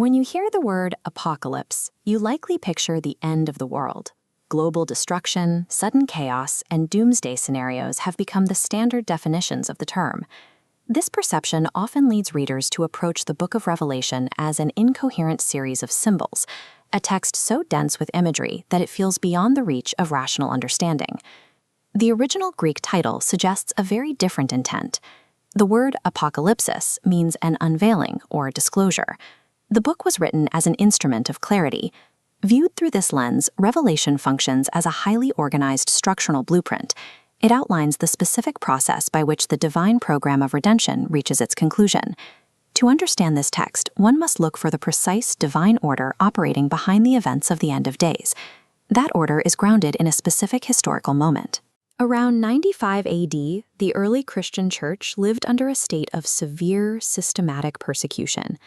When you hear the word apocalypse, you likely picture the end of the world. Global destruction, sudden chaos, and doomsday scenarios have become the standard definitions of the term. This perception often leads readers to approach the Book of Revelation as an incoherent series of symbols, a text so dense with imagery that it feels beyond the reach of rational understanding. The original Greek title suggests a very different intent. The word apocalypsis means an unveiling or disclosure. The book was written as an instrument of clarity. Viewed through this lens, Revelation functions as a highly organized structural blueprint. It outlines the specific process by which the divine program of redemption reaches its conclusion. To understand this text, one must look for the precise divine order operating behind the events of the end of days. That order is grounded in a specific historical moment. Around 95 AD, the early Christian church lived under a state of severe, systematic persecution.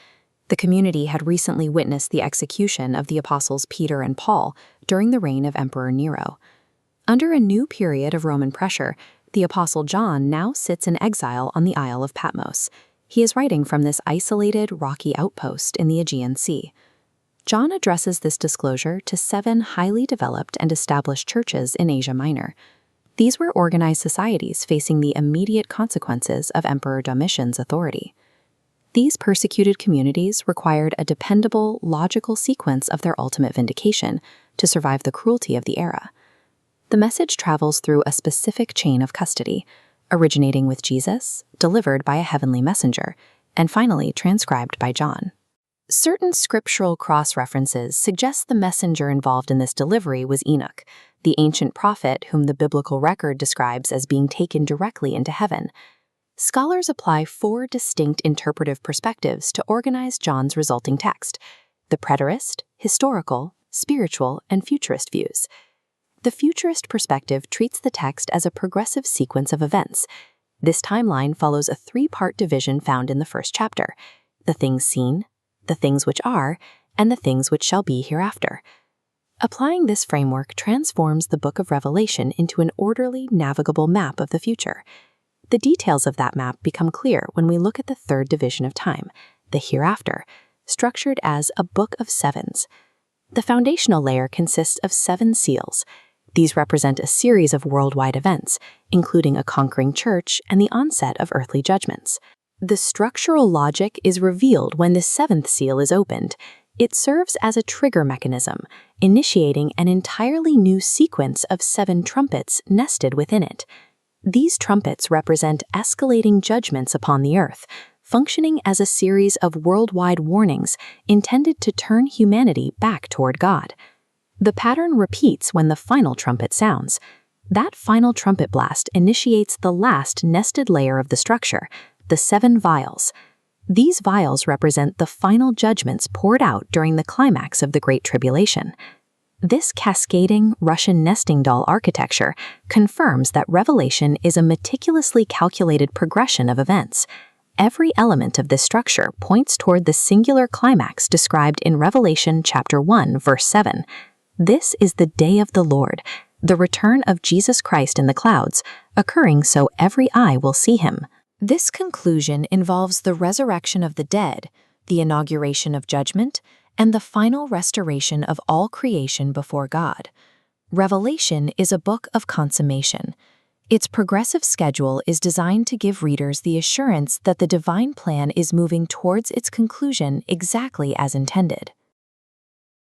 The community had recently witnessed the execution of the apostles Peter and Paul during the reign of Emperor Nero. Under a new period of Roman pressure, the apostle John now sits in exile on the Isle of Patmos. He is writing from this isolated, rocky outpost in the Aegean Sea. John addresses this disclosure to 7 highly developed and established churches in Asia Minor. These were organized societies facing the immediate consequences of Emperor Domitian's authority. These persecuted communities required a dependable, logical sequence of their ultimate vindication to survive the cruelty of the era. The message travels through a specific chain of custody, originating with Jesus, delivered by a heavenly messenger, and finally transcribed by John. Certain scriptural cross-references suggest the messenger involved in this delivery was Enoch, the ancient prophet whom the biblical record describes as being taken directly into heaven. Scholars apply 4 distinct interpretive perspectives to organize John's resulting text: the preterist, historical, spiritual, and futurist views. The futurist perspective treats the text as a progressive sequence of events. This timeline follows a 3-part division found in the first chapter: the things seen, the things which are, and the things which shall be hereafter. Applying this framework transforms the Book of Revelation into an orderly, navigable map of the future. The details of that map become clear when we look at the 3rd division of time, the hereafter, structured as a book of 7s. The foundational layer consists of 7 seals. These represent a series of worldwide events, including a conquering church and the onset of earthly judgments. The structural logic is revealed when the 7th seal is opened. It serves as a trigger mechanism, initiating an entirely new sequence of 7 trumpets nested within it. These trumpets represent escalating judgments upon the earth, functioning as a series of worldwide warnings intended to turn humanity back toward God. The pattern repeats when the final trumpet sounds. That final trumpet blast initiates the last nested layer of the structure, the 7 vials. These vials represent the final judgments poured out during the climax of the Great Tribulation. This cascading Russian nesting doll architecture confirms that Revelation is a meticulously calculated progression of events. Every element of this structure points toward the singular climax described in Revelation chapter 1, verse 7. This is the day of the Lord, the return of Jesus Christ in the clouds, occurring so every eye will see him. This conclusion involves the resurrection of the dead, the inauguration of judgment, and the final restoration of all creation before God. Revelation is a book of consummation. Its progressive schedule is designed to give readers the assurance that the divine plan is moving towards its conclusion exactly as intended.